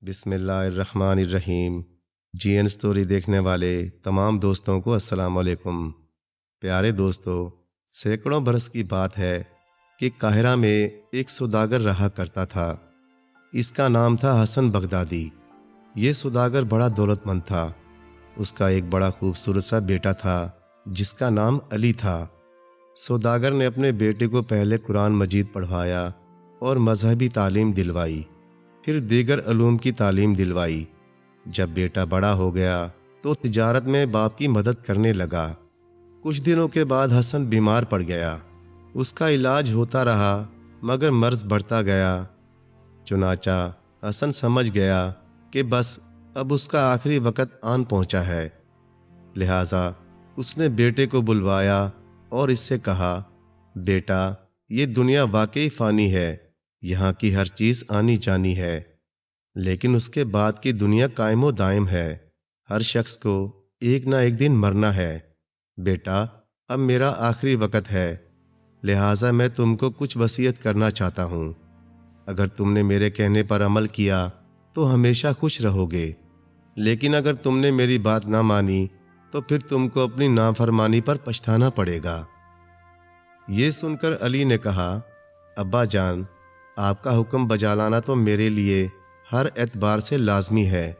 بسم اللہ الرحمن الرحیم۔ جی این سٹوری دیکھنے والے تمام دوستوں کو السلام علیکم۔ پیارے دوستو، سینکڑوں برس کی بات ہے کہ قاہرہ میں ایک سوداگر رہا کرتا تھا۔ اس کا نام تھا حسن بغدادی۔ یہ سوداگر بڑا دولت مند تھا۔ اس کا ایک بڑا خوبصورت سا بیٹا تھا جس کا نام علی تھا۔ سوداگر نے اپنے بیٹے کو پہلے قرآن مجید پڑھوایا اور مذہبی تعلیم دلوائی، پھر دیگر علوم کی تعلیم دلوائی۔ جب بیٹا بڑا ہو گیا تو تجارت میں باپ کی مدد کرنے لگا۔ کچھ دنوں کے بعد حسن بیمار پڑ گیا۔ اس کا علاج ہوتا رہا مگر مرض بڑھتا گیا۔ چنانچہ حسن سمجھ گیا کہ بس اب اس کا آخری وقت آن پہنچا ہے۔ لہٰذا اس نے بیٹے کو بلوایا اور اس سے کہا، بیٹا، یہ دنیا واقعی فانی ہے، یہاں کی ہر چیز آنی جانی ہے، لیکن اس کے بعد کی دنیا قائم و دائم ہے۔ ہر شخص کو ایک نہ ایک دن مرنا ہے۔ بیٹا، اب میرا آخری وقت ہے، لہٰذا میں تم کو کچھ وصیت کرنا چاہتا ہوں۔ اگر تم نے میرے کہنے پر عمل کیا تو ہمیشہ خوش رہو گے، لیکن اگر تم نے میری بات نہ مانی تو پھر تم کو اپنی نافرمانی پر پچھتانا پڑے گا۔ یہ سن کر علی نے کہا، ابا جان، آپ کا حکم بجا لانا تو میرے لیے ہر اعتبار سے لازمی ہے،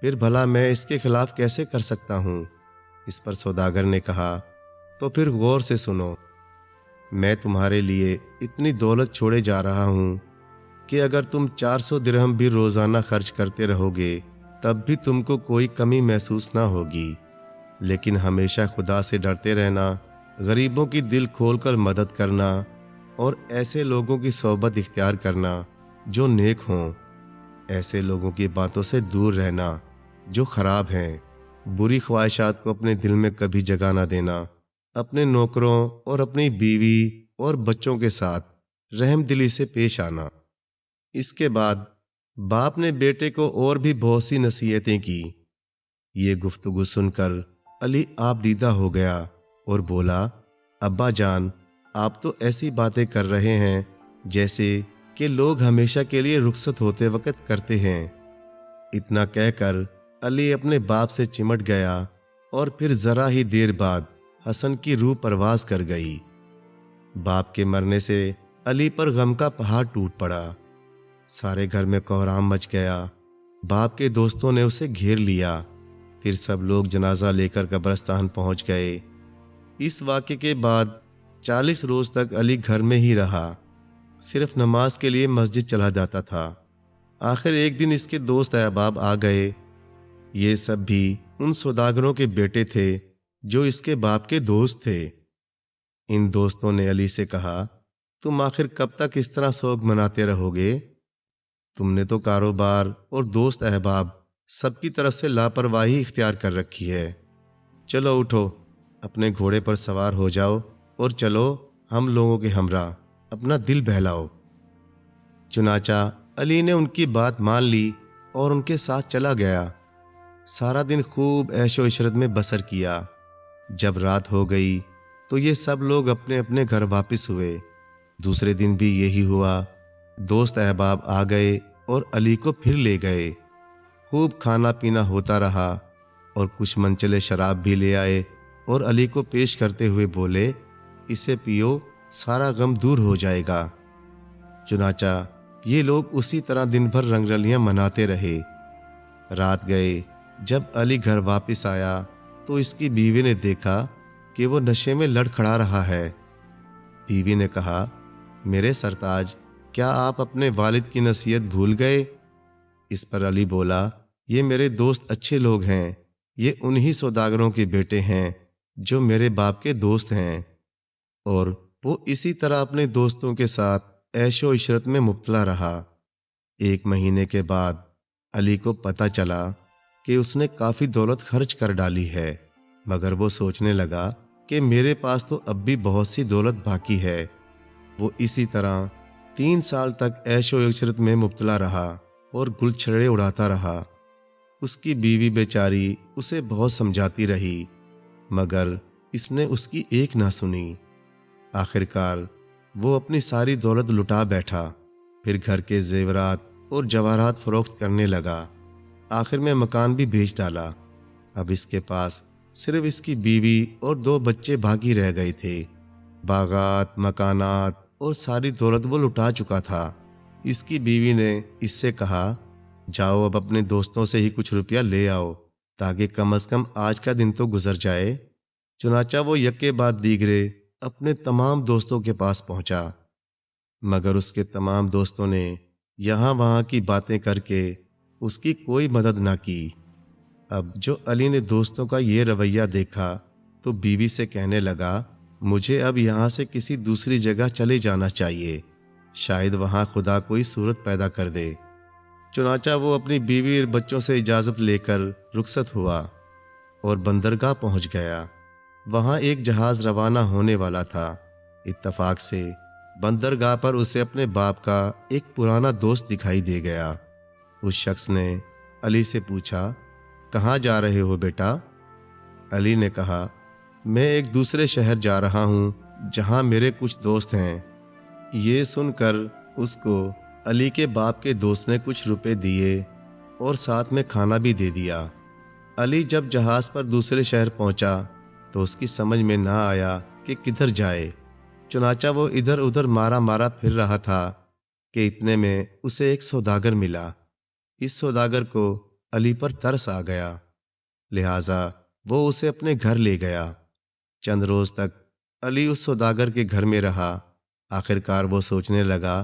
پھر بھلا میں اس کے خلاف کیسے کر سکتا ہوں؟ اس پر سوداگر نے کہا، تو پھر غور سے سنو، میں تمہارے لیے اتنی دولت چھوڑے جا رہا ہوں کہ اگر تم 400 درہم بھی روزانہ خرچ کرتے رہو گے تب بھی تم کو کوئی کمی محسوس نہ ہوگی، لیکن ہمیشہ خدا سے ڈرتے رہنا، غریبوں کی دل کھول کر مدد کرنا اور ایسے لوگوں کی صحبت اختیار کرنا جو نیک ہوں، ایسے لوگوں کی باتوں سے دور رہنا جو خراب ہیں، بری خواہشات کو اپنے دل میں کبھی جگہ نہ دینا، اپنے نوکروں اور اپنی بیوی اور بچوں کے ساتھ رحم دلی سے پیش آنا۔ اس کے بعد باپ نے بیٹے کو اور بھی بہت سی نصیحتیں کی۔ یہ گفتگو سن کر علی آپ دیدہ ہو گیا اور بولا، ابا جان، آپ تو ایسی باتیں کر رہے ہیں جیسے کہ لوگ ہمیشہ کے لیے رخصت ہوتے وقت کرتے ہیں۔ اتنا کہہ کر علی اپنے باپ سے چمٹ گیا اور پھر ذرا ہی دیر بعد حسن کی روح پرواز کر گئی۔ باپ کے مرنے سے علی پر غم کا پہاڑ ٹوٹ پڑا۔ سارے گھر میں کوہرام مچ گیا۔ باپ کے دوستوں نے اسے گھیر لیا۔ پھر سب لوگ جنازہ لے کر قبرستان پہنچ گئے۔ اس واقعے کے بعد 40 روز تک علی گھر میں ہی رہا، صرف نماز کے لیے مسجد چلا جاتا تھا۔ آخر ایک دن اس کے دوست احباب آ گئے۔ یہ سب بھی ان سوداگروں کے بیٹے تھے جو اس کے باپ کے دوست تھے۔ ان دوستوں نے علی سے کہا، تم آخر کب تک اس طرح سوگ مناتے رہو گے؟ تم نے تو کاروبار اور دوست احباب سب کی طرف سے لاپرواہی اختیار کر رکھی ہے۔ چلو اٹھو، اپنے گھوڑے پر سوار ہو جاؤ اور چلو ہم لوگوں کے ہمراہ، اپنا دل بہلاؤ۔ چنانچہ علی نے ان کی بات مان لی اور ان کے ساتھ چلا گیا۔ سارا دن خوب عیش و عشرت میں بسر کیا۔ جب رات ہو گئی تو یہ سب لوگ اپنے اپنے گھر واپس ہوئے۔ دوسرے دن بھی یہی ہوا۔ دوست احباب آ گئے اور علی کو پھر لے گئے۔ خوب کھانا پینا ہوتا رہا اور کچھ منچلے شراب بھی لے آئے اور علی کو پیش کرتے ہوئے بولے، اسے پیو، سارا غم دور ہو جائے گا۔ چنانچہ یہ لوگ اسی طرح دن بھر رنگ رلیاں مناتے رہے۔ رات گئے۔ جب علی گھر واپس آیا تو اس کی بیوی نے دیکھا کہ وہ نشے میں لڑکھڑا رہا ہے۔ بیوی نے کہا، میرے سرتاج، کیا آپ اپنے والد کی نصیحت بھول گئے؟ اس پر علی بولا، یہ میرے دوست اچھے لوگ ہیں، یہ انہی سوداگروں کے بیٹے ہیں جو میرے باپ کے دوست ہیں، اور وہ اسی طرح اپنے دوستوں کے ساتھ عیش و عشرت میں مبتلا رہا۔ 1 مہینے کے بعد علی کو پتہ چلا کہ اس نے کافی دولت خرچ کر ڈالی ہے، مگر وہ سوچنے لگا کہ میرے پاس تو اب بھی بہت سی دولت باقی ہے۔ وہ اسی طرح 3 سال تک عیش و عشرت میں مبتلا رہا اور گل چھڑے اڑاتا رہا۔ اس کی بیوی بیچاری اسے بہت سمجھاتی رہی، مگر اس نے اس کی ایک نہ سنی۔ آخرکار وہ اپنی ساری دولت لٹا بیٹھا، پھر گھر کے زیورات اور جواہرات فروخت کرنے لگا۔ آخر میں مکان بھی بیچ ڈالا۔ اب اس کے پاس صرف اس کی بیوی اور 2 بچے باقی رہ گئے تھے۔ باغات، مکانات اور ساری دولت وہ لٹا چکا تھا۔ اس کی بیوی نے اس سے کہا، جاؤ اب اپنے دوستوں سے ہی کچھ روپیہ لے آؤ تاکہ کم از کم آج کا دن تو گزر جائے۔ چنانچہ وہ یکے بعد دیگرے اپنے تمام دوستوں کے پاس پہنچا، مگر اس کے تمام دوستوں نے یہاں وہاں کی باتیں کر کے اس کی کوئی مدد نہ کی۔ اب جو علی نے دوستوں کا یہ رویہ دیکھا تو بیوی سے کہنے لگا، مجھے اب یہاں سے کسی دوسری جگہ چلے جانا چاہیے، شاید وہاں خدا کوئی صورت پیدا کر دے۔ چنانچہ وہ اپنی بیوی اور بچوں سے اجازت لے کر رخصت ہوا اور بندرگاہ پہنچ گیا۔ وہاں ایک جہاز روانہ ہونے والا تھا۔ اتفاق سے بندرگاہ پر اسے اپنے باپ کا ایک پرانا دوست دکھائی دے گیا۔ اس شخص نے علی سے پوچھا، کہاں جا رہے ہو بیٹا؟ علی نے کہا، میں ایک دوسرے شہر جا رہا ہوں جہاں میرے کچھ دوست ہیں۔ یہ سن کر اس کو علی کے باپ کے دوست نے کچھ روپے دیے اور ساتھ میں کھانا بھی دے دیا۔ علی جب جہاز پر دوسرے شہر پہنچا تو اس کی سمجھ میں نہ آیا کہ کدھر جائے۔ چنانچہ وہ ادھر ادھر مارا مارا پھر رہا تھا کہ اتنے میں اسے ایک سوداگر ملا۔ اس سوداگر کو علی پر ترس آ گیا، لہٰذا وہ اسے اپنے گھر لے گیا۔ چند روز تک علی اس سوداگر کے گھر میں رہا۔ آخرکار وہ سوچنے لگا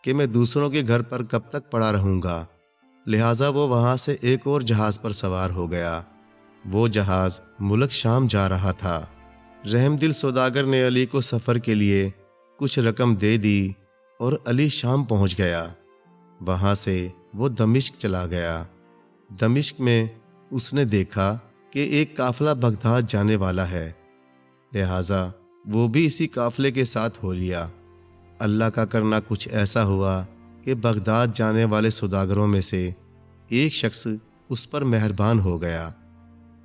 کہ میں دوسروں کے گھر پر کب تک پڑا رہوں گا، لہٰذا وہ وہاں سے ایک اور جہاز پر سوار ہو گیا۔ وہ جہاز ملک شام جا رہا تھا۔ رحم دل سوداگر نے علی کو سفر کے لیے کچھ رقم دے دی اور علی شام پہنچ گیا۔ وہاں سے وہ دمشق چلا گیا۔ دمشق میں اس نے دیکھا کہ ایک قافلہ بغداد جانے والا ہے، لہٰذا وہ بھی اسی قافلے کے ساتھ ہو لیا۔ اللہ کا کرنا کچھ ایسا ہوا کہ بغداد جانے والے سوداگروں میں سے ایک شخص اس پر مہربان ہو گیا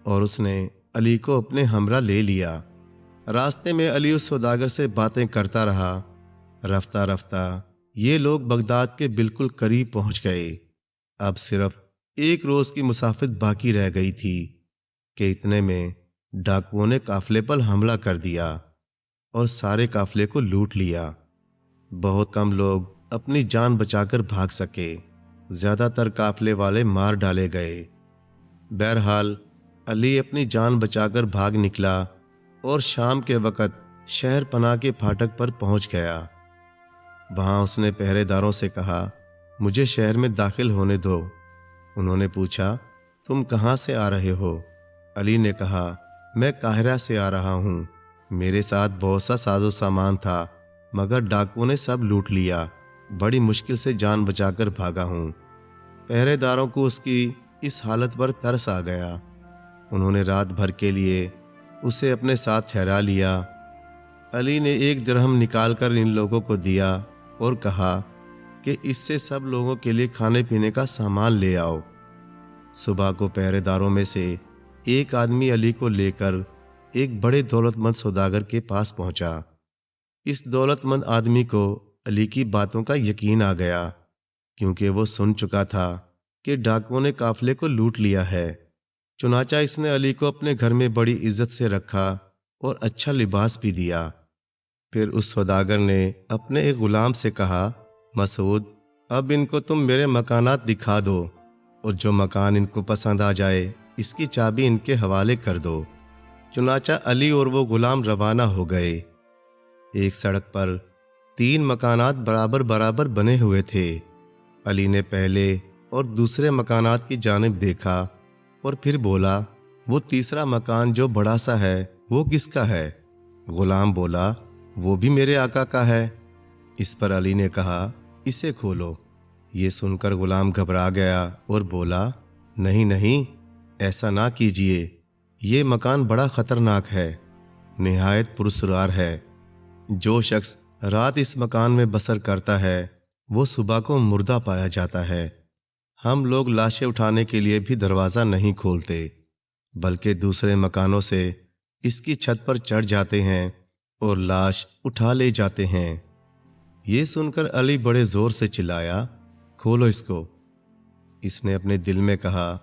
اور اس نے علی کو اپنے ہمراہ لے لیا۔ راستے میں علی اس سوداگر سے باتیں کرتا رہا۔ رفتہ رفتہ یہ لوگ بغداد کے بالکل قریب پہنچ گئے۔ اب صرف ایک روز کی مسافت باقی رہ گئی تھی کہ اتنے میں ڈاکوؤں نے قافلے پر حملہ کر دیا اور سارے قافلے کو لوٹ لیا۔ بہت کم لوگ اپنی جان بچا کر بھاگ سکے، زیادہ تر قافلے والے مار ڈالے گئے۔ بہرحال علی اپنی جان بچا کر بھاگ نکلا اور شام کے وقت شہر پناہ کے پھاٹک پر پہنچ گیا۔ وہاں اس نے پہرے داروں سے کہا، مجھے شہر میں داخل ہونے دو۔ انہوں نے پوچھا، تم کہاں سے آ رہے ہو؟ علی نے کہا، میں قاہرہ سے آ رہا ہوں۔ میرے ساتھ بہت سا ساز و سامان تھا مگر ڈاکوؤں نے سب لوٹ لیا۔ بڑی مشکل سے جان بچا کر بھاگا ہوں۔ پہرے داروں کو اس کی اس حالت پر ترس آ گیا۔ انہوں نے رات بھر کے لیے اسے اپنے ساتھ ٹھہرا لیا۔ علی نے 1 درہم نکال کر ان لوگوں کو دیا اور کہا کہ اس سے سب لوگوں کے لیے کھانے پینے کا سامان لے آؤ۔ صبح کو پہرے داروں میں سے ایک آدمی علی کو لے کر ایک بڑے دولت مند سوداگر کے پاس پہنچا۔ اس دولت مند آدمی کو علی کی باتوں کا یقین آ گیا، کیونکہ وہ سن چکا تھا کہ ڈاکوؤں نے قافلے کو لوٹ لیا ہے۔ چنانچہ اس نے علی کو اپنے گھر میں بڑی عزت سے رکھا اور اچھا لباس بھی دیا۔ پھر اس سوداگر نے اپنے ایک غلام سے کہا، مسعود، اب ان کو تم میرے مکانات دکھا دو اور جو مکان ان کو پسند آ جائے اس کی چابی ان کے حوالے کر دو۔ چنانچہ علی اور وہ غلام روانہ ہو گئے۔ ایک سڑک پر 3 مکانات برابر برابر بنے ہوئے تھے۔ علی نے پہلے اور دوسرے مکانات کی جانب دیکھا اور پھر بولا، وہ تیسرا مکان جو بڑا سا ہے وہ کس کا ہے؟ غلام بولا، وہ بھی میرے آقا کا ہے۔ اس پر علی نے کہا، اسے کھولو۔ یہ سن کر غلام گھبرا گیا اور بولا، نہیں نہیں، ایسا نہ کیجیے، یہ مکان بڑا خطرناک ہے، نہایت پراسرار ہے۔ جو شخص رات اس مکان میں بسر کرتا ہے وہ صبح کو مردہ پایا جاتا ہے۔ ہم لوگ لاشیں اٹھانے کے لیے بھی دروازہ نہیں کھولتے، بلکہ دوسرے مکانوں سے اس کی چھت پر چڑھ جاتے ہیں اور لاش اٹھا لے جاتے ہیں۔ یہ سن کر علی بڑے زور سے چلایا، کھولو اس کو۔ اس نے اپنے دل میں کہا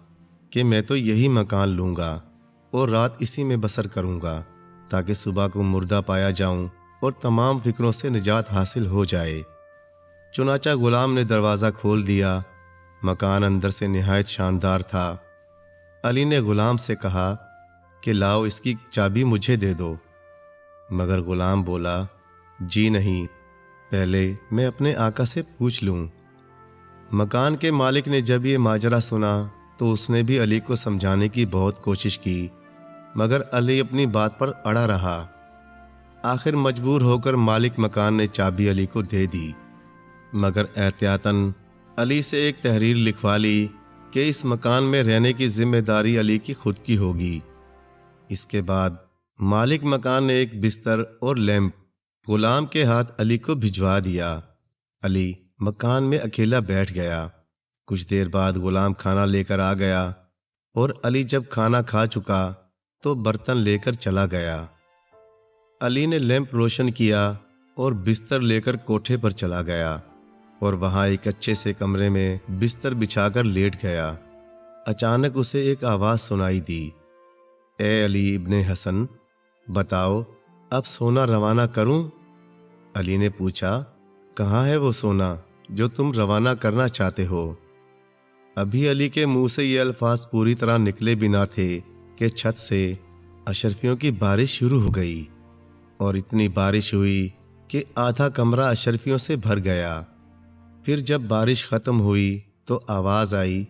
کہ میں تو یہی مکان لوں گا اور رات اسی میں بسر کروں گا تاکہ صبح کو مردہ پایا جاؤں اور تمام فکروں سے نجات حاصل ہو جائے۔ چنانچہ غلام نے دروازہ کھول دیا۔ مکان اندر سے نہایت شاندار تھا۔ علی نے غلام سے کہا کہ لاؤ اس کی چابی مجھے دے دو، مگر غلام بولا جی نہیں، پہلے میں اپنے آقا سے پوچھ لوں۔ مکان کے مالک نے جب یہ ماجرا سنا تو اس نے بھی علی کو سمجھانے کی بہت کوشش کی، مگر علی اپنی بات پر اڑا رہا۔ آخر مجبور ہو کر مالک مکان نے چابی علی کو دے دی، مگر احتیاطاً علی سے ایک تحریر لکھوا لی کہ اس مکان میں رہنے کی ذمہ داری علی کی خود کی ہوگی۔ اس کے بعد مالک مکان نے ایک بستر اور لیمپ غلام کے ہاتھ علی کو بھجوا دیا۔ علی مکان میں اکیلا بیٹھ گیا۔ کچھ دیر بعد غلام کھانا لے کر آ گیا اور علی جب کھانا کھا چکا تو برتن لے کر چلا گیا۔ علی نے لیمپ روشن کیا اور بستر لے کر کوٹھے پر چلا گیا اور وہاں ایک اچھے سے کمرے میں بستر بچھا کر لیٹ گیا۔ اچانک اسے ایک آواز سنائی دی، اے علی ابن حسن، بتاؤ اب سونا روانہ کروں؟ علی نے پوچھا، کہاں ہے وہ سونا جو تم روانہ کرنا چاہتے ہو؟ ابھی علی کے منہ سے یہ الفاظ پوری طرح نکلے بھی نہ تھے کہ چھت سے اشرفیوں کی بارش شروع ہو گئی، اور اتنی بارش ہوئی کہ آدھا کمرہ اشرفیوں سے بھر گیا۔ پھر جب بارش ختم ہوئی تو آواز آئی،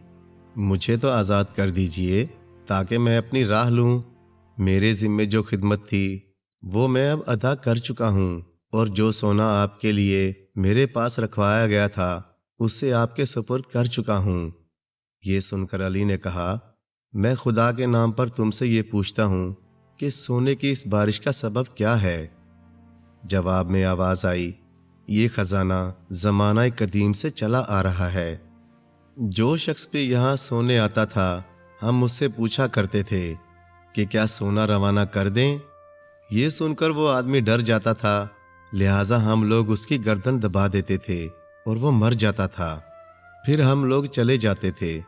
مجھے تو آزاد کر دیجئے تاکہ میں اپنی راہ لوں۔ میرے ذمے جو خدمت تھی وہ میں اب ادا کر چکا ہوں، اور جو سونا آپ کے لیے میرے پاس رکھوایا گیا تھا اسے آپ کے سپرد کر چکا ہوں۔ یہ سن کر علی نے کہا، میں خدا کے نام پر تم سے یہ پوچھتا ہوں کہ سونے کی اس بارش کا سبب کیا ہے؟ جواب میں آواز آئی، یہ خزانہ زمانہ قدیم سے چلا آ رہا ہے۔ جو شخص بھی یہاں سونے آتا تھا ہم اس سے پوچھا کرتے تھے کہ کیا سونا روانہ کر دیں؟ یہ سن کر وہ آدمی ڈر جاتا تھا، لہٰذا ہم لوگ اس کی گردن دبا دیتے تھے اور وہ مر جاتا تھا۔ پھر ہم لوگ چلے جاتے تھے،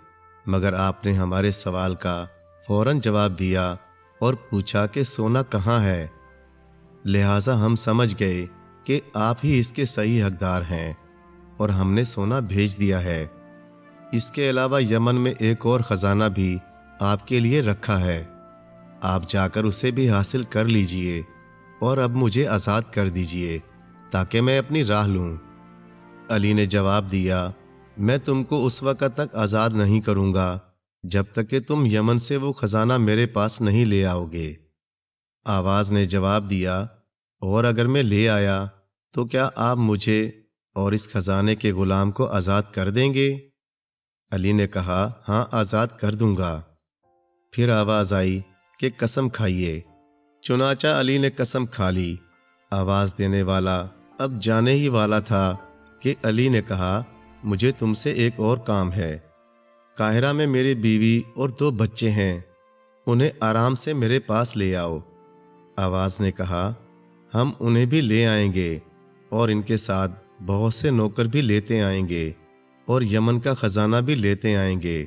مگر آپ نے ہمارے سوال کا فوراً جواب دیا اور پوچھا کہ سونا کہاں ہے، لہٰذا ہم سمجھ گئے کہ آپ ہی اس کے صحیح حقدار ہیں اور ہم نے سونا بھیج دیا ہے۔ اس کے علاوہ یمن میں ایک اور خزانہ بھی آپ کے لیے رکھا ہے، آپ جا کر اسے بھی حاصل کر لیجئے اور اب مجھے آزاد کر دیجئے تاکہ میں اپنی راہ لوں۔ علی نے جواب دیا، میں تم کو اس وقت تک آزاد نہیں کروں گا جب تک کہ تم یمن سے وہ خزانہ میرے پاس نہیں لے آؤ گے۔ آواز نے جواب دیا، اور اگر میں لے آیا تو کیا آپ مجھے اور اس خزانے کے غلام کو آزاد کر دیں گے؟ علی نے کہا، ہاں آزاد کر دوں گا۔ پھر آواز آئی کہ قسم کھائیے۔ چنانچہ علی نے قسم کھا لی۔ آواز دینے والا اب جانے ہی والا تھا کہ علی نے کہا، مجھے تم سے ایک اور کام ہے۔ قاہرہ میں میری بیوی اور 2 بچے ہیں، انہیں آرام سے میرے پاس لے آؤ۔ آواز نے کہا، ہم انہیں بھی لے آئیں گے اور ان کے ساتھ بہت سے نوکر بھی لیتے آئیں گے اور یمن کا خزانہ بھی لیتے آئیں گے۔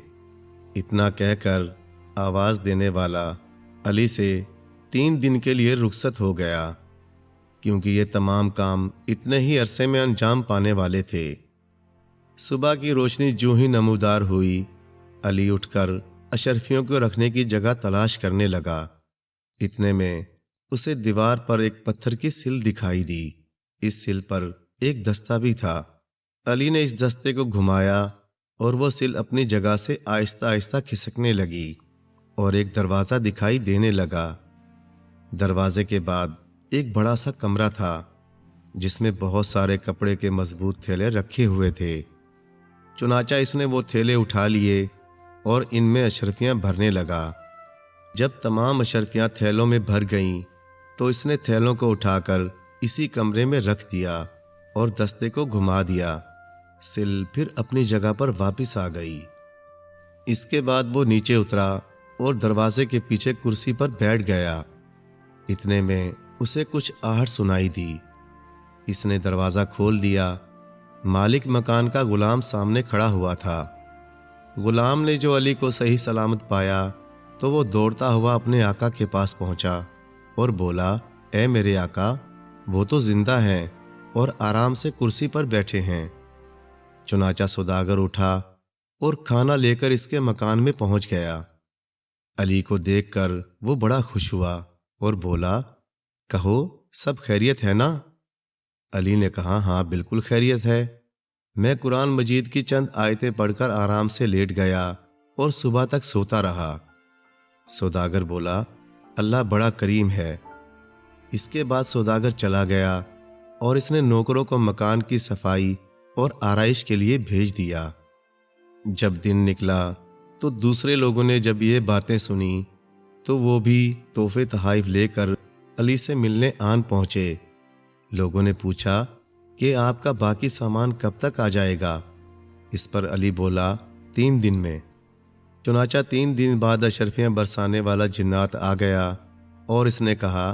اتنا کہہ کر آواز دینے والا علی سے 3 دن کے لیے رخصت ہو گیا، کیونکہ یہ تمام کام اتنے ہی عرصے میں انجام پانے والے تھے۔ صبح کی روشنی جو ہی نمودار ہوئی، علی اٹھ کر اشرفیوں کو رکھنے کی جگہ تلاش کرنے لگا۔ اتنے میں اسے دیوار پر ایک پتھر کی سل دکھائی دی۔ اس سل پر ایک دستہ بھی تھا۔ علی نے اس دستے کو گھمایا اور وہ سل اپنی جگہ سے آہستہ آہستہ کھسکنے لگی اور ایک دروازہ دکھائی دینے لگا۔ دروازے کے بعد ایک بڑا سا کمرہ تھا جس میں بہت سارے کپڑے کے مضبوط تھیلے رکھے ہوئے تھے۔ چنانچہ اس نے وہ تھیلے اٹھا لیے اور ان میں اشرفیاں بھرنے لگا۔ جب تمام اشرفیاں تھیلوں میں بھر گئیں تو اس نے تھیلوں کو اٹھا کر اسی کمرے میں رکھ دیا اور دستے کو گھما دیا۔ سل پھر اپنی جگہ پر واپس آ گئی۔ اس کے بعد وہ نیچے اترا اور دروازے کے پیچھے کرسی پر بیٹھ گیا۔ اتنے میں اسے کچھ آہٹ سنائی دی۔ اس نے دروازہ کھول دیا مالک مکان کا غلام سامنے کھڑا ہوا تھا۔ غلام نے جو علی کو صحیح سلامت پایا تو وہ دوڑتا ہوا اپنے آقا کے پاس پہنچا اور بولا، اے میرے آقا، وہ تو زندہ ہیں اور آرام سے کرسی پر بیٹھے ہیں۔ چنانچہ سوداگر اٹھا اور کھانا لے کر اس کے مکان میں پہنچ گیا۔ علی کو دیکھ کر وہ بڑا خوش ہوا اور بولا، کہو سب خیریت ہے نا؟ علی نے کہا، ہاں بالکل خیریت ہے۔ میں قرآن مجید کی چند آیتیں پڑھ کر آرام سے لیٹ گیا اور صبح تک سوتا رہا۔ سوداگر بولا، اللہ بڑا کریم ہے۔ اس کے بعد سوداگر چلا گیا اور اس نے نوکروں کو مکان کی صفائی اور آرائش کے لیے بھیج دیا۔ جب دن نکلا تو دوسرے لوگوں نے جب یہ باتیں سنی تو وہ بھی تحفے تحائف لے کر علی سے ملنے آن پہنچے۔ لوگوں نے پوچھا کہ آپ کا باقی سامان کب تک آ جائے گا؟ اس پر علی بولا، 3 دن میں۔ چنانچہ 3 دن بعد اشرفیاں برسانے والا جنات آ گیا اور اس نے کہا،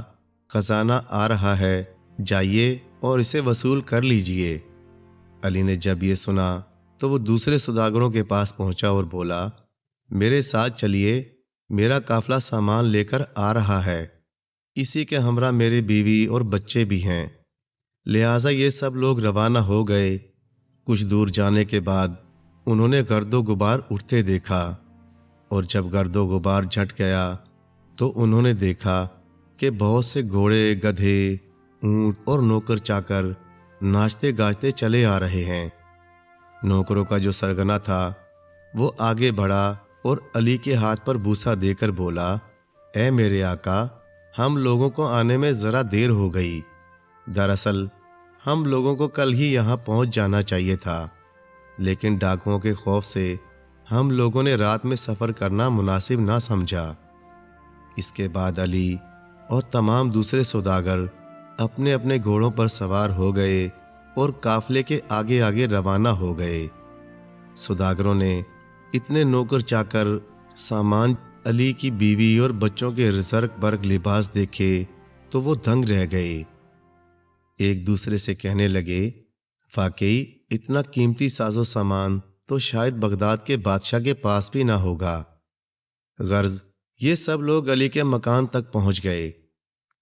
خزانہ آ رہا ہے، جائیے اور اسے وصول کر لیجئے۔ علی نے جب یہ سنا تو وہ دوسرے سوداگروں کے پاس پہنچا اور بولا، میرے ساتھ چلیے، میرا قافلہ سامان لے کر آ رہا ہے، اسی کے ہمراہ میرے بیوی اور بچے بھی ہیں۔ لہٰذا یہ سب لوگ روانہ ہو گئے۔ کچھ دور جانے کے بعد انہوں نے گرد و غبار اٹھتے دیکھا، اور جب گرد و غبار جھٹ گیا تو انہوں نے دیکھا کہ بہت سے گھوڑے، گدھے، اونٹ اور نوکر چاکر ناچتے گاجتے چلے آ رہے ہیں۔ نوکروں کا جو سرگنا تھا وہ آگے بڑھا اور علی کے ہاتھ پر بوسہ دے کر بولا، اے میرے آقا، ہم لوگوں کو آنے میں ذرا دیر ہو گئی۔ دراصل ہم لوگوں کو کل ہی یہاں پہنچ جانا چاہیے تھا، لیکن ڈاکوؤں کے خوف سے ہم لوگوں نے رات میں سفر کرنا مناسب نہ سمجھا۔ اس کے بعد علی اور تمام دوسرے سوداگر اپنے اپنے گھوڑوں پر سوار ہو گئے اور قافلے کے آگے آگے روانہ ہو گئے۔ سوداگروں نے اتنے نوکر چاکر، سامان، علی کی بیوی اور بچوں کے زرق برق لباس دیکھے تو وہ دنگ رہ گئے۔ ایک دوسرے سے کہنے لگے، واقعی اتنا قیمتی ساز و سامان تو شاید بغداد کے بادشاہ کے پاس بھی نہ ہوگا۔ غرض یہ سب لوگ علی کے مکان تک پہنچ گئے۔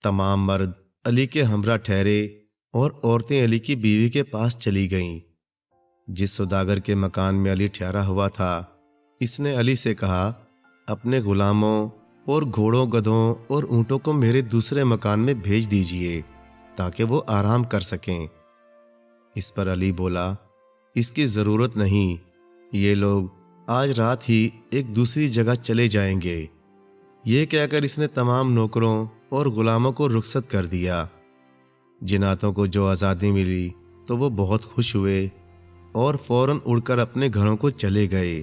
تمام مرد علی کے ہمراہ ٹھہرے اور عورتیں علی کی بیوی کے پاس چلی گئیں۔ جس سوداگر کے مکان میں علی ٹھہرا ہوا تھا، اس نے علی سے کہا، اپنے غلاموں اور گھوڑوں، گدھوں اور اونٹوں کو میرے دوسرے مکان میں بھیج دیجئے تاکہ وہ آرام کر سکیں۔ اس پر علی بولا، اس کی ضرورت نہیں، یہ لوگ آج رات ہی ایک دوسری جگہ چلے جائیں گے۔ یہ کہہ کر اس نے تمام نوکروں اور غلاموں کو رخصت کر دیا۔ جناتوں کو جو آزادی ملی تو وہ بہت خوش ہوئے اور فوراً اڑ کر اپنے گھروں کو چلے گئے۔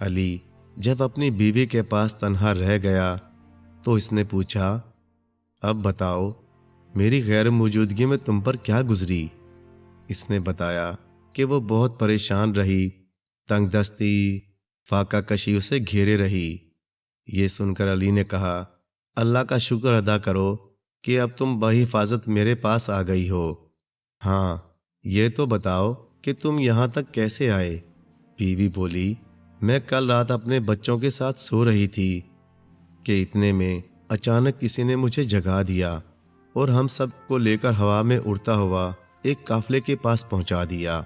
علی جب اپنی بیوی کے پاس تنہا رہ گیا تو اس نے پوچھا، اب بتاؤ میری غیر موجودگی میں تم پر کیا گزری؟ اس نے بتایا کہ وہ بہت پریشان رہی، تنگ دستی، فاقہ کشی اسے گھیرے رہی۔ یہ سن کر علی نے کہا، اللہ کا شکر ادا کرو کہ اب تم بحفاظت میرے پاس آ گئی ہو۔ ہاں یہ تو بتاؤ کہ تم یہاں تک کیسے آئے؟ بیوی بولی، میں کل رات اپنے بچوں کے ساتھ سو رہی تھی کہ اتنے میں اچانک کسی نے مجھے جگا دیا اور ہم سب کو لے کر ہوا میں اڑتا ہوا ایک قافلے کے پاس پہنچا دیا۔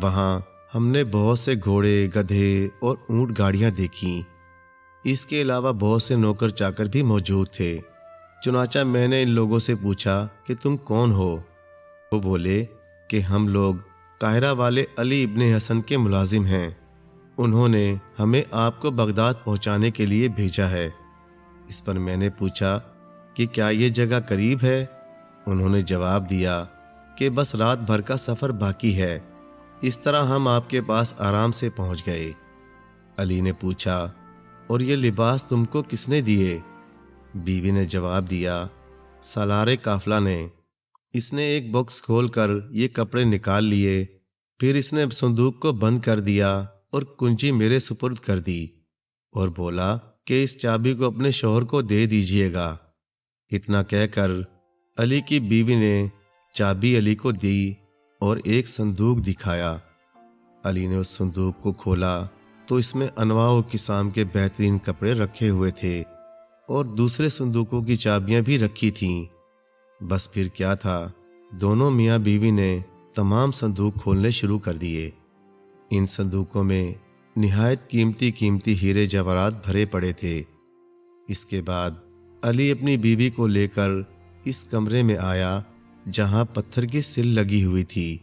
وہاں ہم نے بہت سے گھوڑے، گدھے اور اونٹ گاڑیاں دیکھیں۔ اس کے علاوہ بہت سے نوکر چاکر بھی موجود تھے۔ چنانچہ میں نے ان لوگوں سے پوچھا کہ تم کون ہو؟ وہ بولے کہ ہم لوگ قاہرہ والے علی ابن حسن کے ملازم ہیں، انہوں نے ہمیں آپ کو بغداد پہنچانے کے لیے بھیجا ہے۔ اس پر میں نے پوچھا کہ کیا یہ جگہ قریب ہے؟ انہوں نے جواب دیا کہ بس رات بھر کا سفر باقی ہے، اس طرح ہم آپ کے پاس آرام سے پہنچ گئے۔ علی نے پوچھا، اور یہ لباس تم کو کس نے دیے؟ بیوی نے جواب دیا، سالار قافلہ نے۔ اس نے ایک باکس کھول کر یہ کپڑے نکال لیے، پھر اس نے صندوق کو بند کر دیا اور کنجی میرے سپرد کر دی اور بولا کہ اس چابی کو اپنے شوہر کو دے دیجئے گا۔ اتنا کہہ کر علی کی بیوی نے چابی علی کو دی اور ایک صندوق دکھایا۔ علی نے اس صندوق کو کھولا تو اس میں انواع و اقسام کے بہترین کپڑے رکھے ہوئے تھے اور دوسرے صندوقوں کی چابیاں بھی رکھی تھیں۔ بس پھر کیا تھا، دونوں میاں بیوی نے تمام صندوق کھولنے شروع کر دیے۔ ان صندوقوں میں نہایت قیمتی ہیرے جواہرات بھرے پڑے تھے۔ اس کے بعد علی اپنی بیوی کو لے کر اس کمرے میں آیا جہاں پتھر کی سل لگی ہوئی تھی۔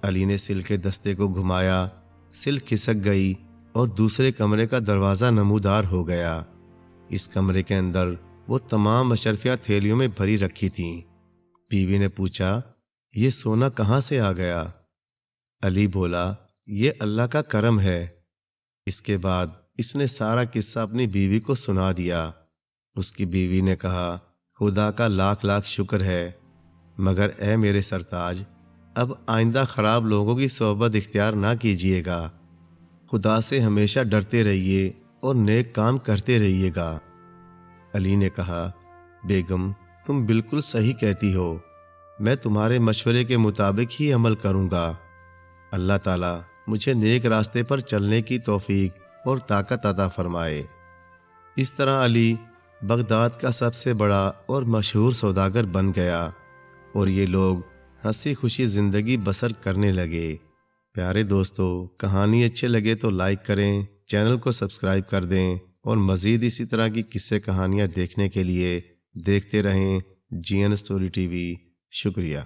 علی نے سل کے دستے کو گھمایا، سل کھسک گئی اور دوسرے کمرے کا دروازہ نمودار ہو گیا۔ اس کمرے کے اندر وہ تمام اشرفیاں تھیلیوں میں بھری رکھی تھیں۔ بیوی نے پوچھا، یہ سونا کہاں سے آ گیا؟ علی بولا، یہ اللہ کا کرم ہے۔ اس کے بعد اس نے سارا قصہ اپنی بیوی کو سنا دیا۔ اس کی بیوی نے کہا، خدا کا لاکھ لاکھ شکر ہے، مگر اے میرے سرتاج، اب آئندہ خراب لوگوں کی صحبت اختیار نہ کیجیے گا۔ خدا سے ہمیشہ ڈرتے رہیے اور نیک کام کرتے رہیے گا۔ علی نے کہا، بیگم تم بالکل صحیح کہتی ہو، میں تمہارے مشورے کے مطابق ہی عمل کروں گا۔ اللہ تعالیٰ مجھے نیک راستے پر چلنے کی توفیق اور طاقت عطا فرمائے۔ اس طرح علی بغداد کا سب سے بڑا اور مشہور سوداگر بن گیا اور یہ لوگ ہنسی خوشی زندگی بسر کرنے لگے۔ پیارے دوستو، کہانی اچھے لگے تو لائک کریں، چینل کو سبسکرائب کر دیں اور مزید اسی طرح کی قصے کہانیاں دیکھنے کے لیے دیکھتے رہیں جی این اسٹوری ٹی وی۔ شکریہ۔